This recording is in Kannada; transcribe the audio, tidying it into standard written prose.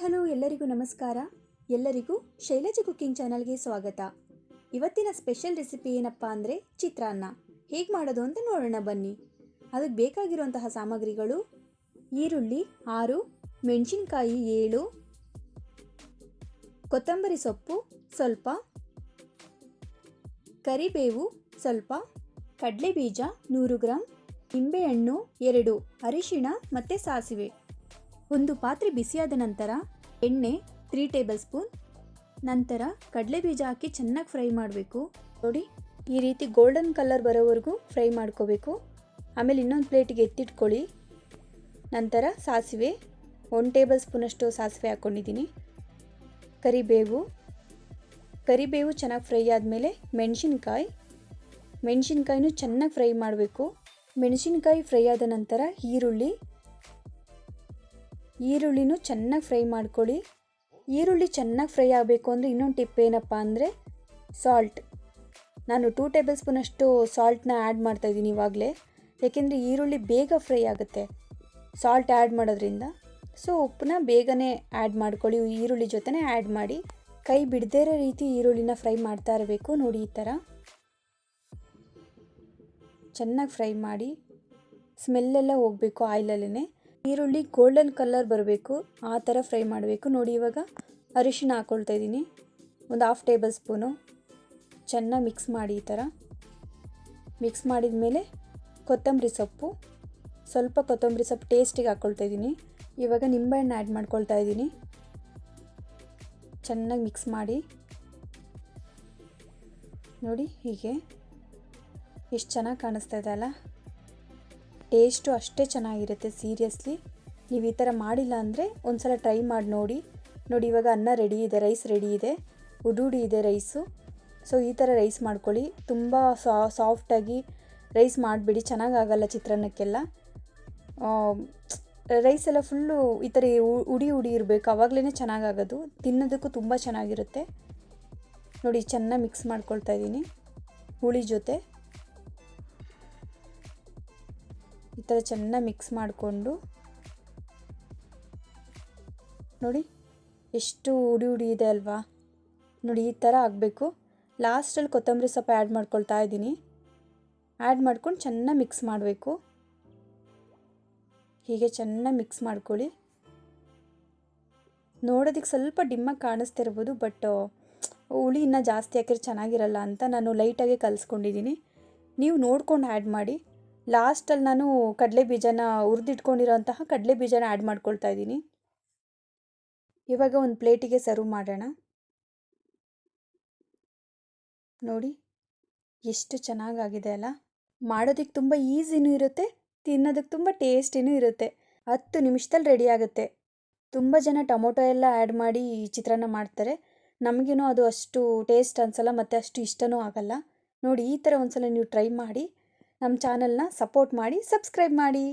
ಹಲೋ ಎಲ್ಲರಿಗೂ ನಮಸ್ಕಾರ. ಎಲ್ಲರಿಗೂ ಶೈಲಜಾ ಕುಕ್ಕಿಂಗ್ ಚಾನಲ್ಗೆ ಸ್ವಾಗತ. ಇವತ್ತಿನ ಸ್ಪೆಷಲ್ ರೆಸಿಪಿ ಏನಪ್ಪ ಅಂದರೆ ಚಿತ್ರಾನ್ನ. ಹೇಗೆ ಮಾಡೋದು ಅಂತ ನೋಡೋಣ ಬನ್ನಿ. ಅದಕ್ಕೆ ಬೇಕಾಗಿರುವಂತಹ ಸಾಮಗ್ರಿಗಳು: ಈರುಳ್ಳಿ 6, ಮೆಣಸಿನಕಾಯಿ 7, ಕೊತ್ತಂಬರಿ ಸೊಪ್ಪು ಸ್ವಲ್ಪ, ಕರಿಬೇವು ಸ್ವಲ್ಪ, ಕಡಲೆಬೀಜ 100 ಗ್ರಾಂ, ನಿಂಬೆಹಣ್ಣು 2, ಅರಿಶಿಣ ಮತ್ತು ಸಾಸಿವೆ. ಒಂದು ಪಾತ್ರೆ ಬಿಸಿಯಾದ ನಂತರ ಎಣ್ಣೆ 3 ಟೇಬಲ್ ಸ್ಪೂನ್. ನಂತರ ಕಡಲೆಬೀಜ ಹಾಕಿ ಚೆನ್ನಾಗಿ ಫ್ರೈ ಮಾಡಬೇಕು. ನೋಡಿ, ಈ ರೀತಿ ಗೋಲ್ಡನ್ ಕಲರ್ ಬರೋವರೆಗೂ ಫ್ರೈ ಮಾಡ್ಕೋಬೇಕು. ಆಮೇಲೆ ಇನ್ನೊಂದು ಪ್ಲೇಟಿಗೆ ಎತ್ತಿಟ್ಕೊಳ್ಳಿ. ನಂತರ ಸಾಸಿವೆ 1 ಟೇಬಲ್ ಸ್ಪೂನಷ್ಟು ಸಾಸಿವೆ ಹಾಕ್ಕೊಂಡಿದ್ದೀನಿ. ಕರಿಬೇವು ಚೆನ್ನಾಗಿ ಫ್ರೈ ಆದಮೇಲೆ ಮೆಣಸಿನ್ಕಾಯಿನೂ ಚೆನ್ನಾಗಿ ಫ್ರೈ ಮಾಡಬೇಕು. ಮೆಣಸಿನ್ಕಾಯಿ ಫ್ರೈ ಆದ ನಂತರ ಈರುಳ್ಳಿನೂ ಚೆನ್ನಾಗಿ ಫ್ರೈ ಮಾಡ್ಕೊಳ್ಳಿ. ಈರುಳ್ಳಿ ಚೆನ್ನಾಗಿ ಫ್ರೈ ಆಗಬೇಕು ಅಂದರೆ ಇನ್ನೊಂದು ಟಿಪ್ ಏನಪ್ಪ ಅಂದರೆ ಸಾಲ್ಟ್. ನಾನು 2 ಟೇಬಲ್ ಸ್ಪೂನಷ್ಟು ಸಾಲ್ಟನ್ನ ಆ್ಯಡ್ ಮಾಡ್ತಾಯಿದ್ದೀನಿ ಇವಾಗಲೇ, ಏಕೆಂದರೆ ಈರುಳ್ಳಿ ಬೇಗ ಫ್ರೈ ಆಗುತ್ತೆ ಸಾಲ್ಟ್ ಆ್ಯಡ್ ಮಾಡೋದ್ರಿಂದ. ಸೊ ಉಪ್ಪನ್ನ ಬೇಗನೆ ಆ್ಯಡ್ ಮಾಡ್ಕೊಳ್ಳಿ, ಈರುಳ್ಳಿ ಜೊತೆನೇ ಆ್ಯಡ್ ಮಾಡಿ. ಕೈ ಬಿಡದೇ ಇರೋ ರೀತಿ ಈರುಳ್ಳಿನ ಫ್ರೈ ಮಾಡ್ತಾ ಇರಬೇಕು. ನೋಡಿ, ಈ ಥರ ಚೆನ್ನಾಗಿ ಫ್ರೈ ಮಾಡಿ. ಸ್ಮೆಲ್ಲೆಲ್ಲ ಹೋಗಬೇಕು ಆಯಿಲಲ್ಲೇ. ಈರುಳ್ಳಿ ಗೋಲ್ಡನ್ ಕಲರ್ ಬರಬೇಕು, ಆ ಥರ ಫ್ರೈ ಮಾಡಬೇಕು. ನೋಡಿ, ಇವಾಗ ಅರಿಶಿಣ ಹಾಕ್ಕೊಳ್ತಾ ಇದ್ದೀನಿ, ಒಂದು 1/2 ಟೇಬಲ್ ಸ್ಪೂನು. ಚೆನ್ನಾಗಿ ಮಿಕ್ಸ್ ಮಾಡಿ. ಈ ಥರ ಮಿಕ್ಸ್ ಮಾಡಿದ ಮೇಲೆ ಕೊತ್ತಂಬರಿ ಸೊಪ್ಪು ಟೇಸ್ಟಿಗೆ ಹಾಕ್ಕೊಳ್ತಾ ಇದ್ದೀನಿ. ಇವಾಗ ನಿಂಬೆಹಣ್ಣು ಆ್ಯಡ್ ಮಾಡ್ಕೊಳ್ತಾ ಇದ್ದೀನಿ. ಚೆನ್ನಾಗಿ ಮಿಕ್ಸ್ ಮಾಡಿ. ನೋಡಿ, ಹೀಗೆ ಎಷ್ಟು ಚೆನ್ನಾಗಿ ಕಾಣಿಸ್ತಾ ಇದೆ ಅಲ್ಲ. ಟೇಸ್ಟು ಅಷ್ಟೇ ಚೆನ್ನಾಗಿರುತ್ತೆ. ಸೀರಿಯಸ್ಲಿ ನೀವು ಈ ಥರ ಮಾಡಿಲ್ಲ ಅಂದರೆ ಒಂದು ಸಲ ಟ್ರೈ ಮಾಡಿ ನೋಡಿ. ಇವಾಗ ಅನ್ನ ರೆಡಿ ಇದೆ, ರೈಸ್ ರೆಡಿ ಇದೆ, ಉಡಿ ಇದೆ ರೈಸು. ಸೊ ಈ ಥರ ರೈಸ್ ಮಾಡ್ಕೊಳ್ಳಿ. ತುಂಬ ಸಾಫ್ಟಾಗಿ ರೈಸ್ ಮಾಡಿಬಿಡಿ, ಚೆನ್ನಾಗಾಗಲ್ಲ ಚಿತ್ರಾನ್ನಕ್ಕೆಲ್ಲ. ರೈಸ್ ಎಲ್ಲ ಫುಲ್ಲು ಈ ಥರ ಉಡಿ ಇರಬೇಕು, ಆವಾಗಲೇ ಚೆನ್ನಾಗಾಗೋದು, ತಿನ್ನೋದಕ್ಕೂ ತುಂಬ ಚೆನ್ನಾಗಿರುತ್ತೆ. ನೋಡಿ, ಚೆನ್ನಾಗಿ ಮಿಕ್ಸ್ ಮಾಡ್ಕೊಳ್ತಾ ಇದ್ದೀನಿ ಹುಳಿ ಜೊತೆ. ಈ ಥರ ಚೆನ್ನಾಗಿ ಮಿಕ್ಸ್ ಮಾಡಿಕೊಂಡು ನೋಡಿ ಎಷ್ಟು ಉಡಿ ಇದೆ ಅಲ್ವಾ. ನೋಡಿ, ಈ ಥರ ಆಗಬೇಕು. ಲಾಸ್ಟಲ್ಲಿ ಕೊತ್ತಂಬರಿ ಸೊಪ್ಪು ಆ್ಯಡ್ ಮಾಡ್ಕೊಳ್ತಾ ಇದ್ದೀನಿ. ಆ್ಯಡ್ ಮಾಡ್ಕೊಂಡು ಚೆನ್ನಾಗಿ ಮಿಕ್ಸ್ ಮಾಡಬೇಕು. ಹೀಗೆ ಚೆನ್ನಾಗಿ ಮಿಕ್ಸ್ ಮಾಡ್ಕೊಳ್ಳಿ. ನೋಡೋದಕ್ಕೆ ಸ್ವಲ್ಪ ಡಿಮ್ಮಾಗಿ ಕಾಣಿಸ್ತಿರ್ಬೋದು, ಬಟ್ ಹುಳಿ ಇನ್ನೂ ಜಾಸ್ತಿ ಹಾಕಿದ್ರೆ ಚೆನ್ನಾಗಿರಲ್ಲ ಅಂತ ನಾನು ಲೈಟಾಗೆ ಕಲಿಸ್ಕೊಂಡಿದ್ದೀನಿ. ನೀವು ನೋಡ್ಕೊಂಡು ಆ್ಯಡ್ ಮಾಡಿ. ಲಾಸ್ಟಲ್ಲಿ ನಾನು ಹುರಿದಿಟ್ಕೊಂಡಿರೋಂತಹ ಕಡಲೆಬೀಜನ ಆ್ಯಡ್ ಮಾಡ್ಕೊಳ್ತಾ ಇದ್ದೀನಿ. ಇವಾಗ ಒಂದು ಪ್ಲೇಟಿಗೆ ಸರ್ವ್ ಮಾಡೋಣ. ನೋಡಿ, ಎಷ್ಟು ಚೆನ್ನಾಗಾಗಿದೆ ಅಲ್ಲ. ಮಾಡೋದಕ್ಕೆ ತುಂಬ ಈಸಿನೂ ಇರುತ್ತೆ, ತಿನ್ನೋದಕ್ಕೆ ತುಂಬ ಟೇಸ್ಟಿನೂ ಇರುತ್ತೆ. 10 ನಿಮಿಷದಲ್ಲಿ ರೆಡಿ ಆಗುತ್ತೆ. ತುಂಬ ಜನ ಟೊಮೊಟೊ ಎಲ್ಲ ಆ್ಯಡ್ ಮಾಡಿ ಚಿತ್ರಾನ್ನ ಮಾಡ್ತಾರೆ. ನಮಗೇನೋ ಅದು ಅಷ್ಟು ಟೇಸ್ಟ್ ಅನಿಸಲ್ಲ ಮತ್ತು ಅಷ್ಟು ಇಷ್ಟನೂ ಆಗಲ್ಲ. ನೋಡಿ, ಈ ಥರ ಒಂದು ಸಲ ನೀವು ಟ್ರೈ ಮಾಡಿ. ನಮ್ಮ ಚಾನಲ್ನ ಸಪೋರ್ಟ್ ಮಾಡಿ, ಸಬ್ಸ್ಕ್ರೈಬ್ ಮಾಡಿ.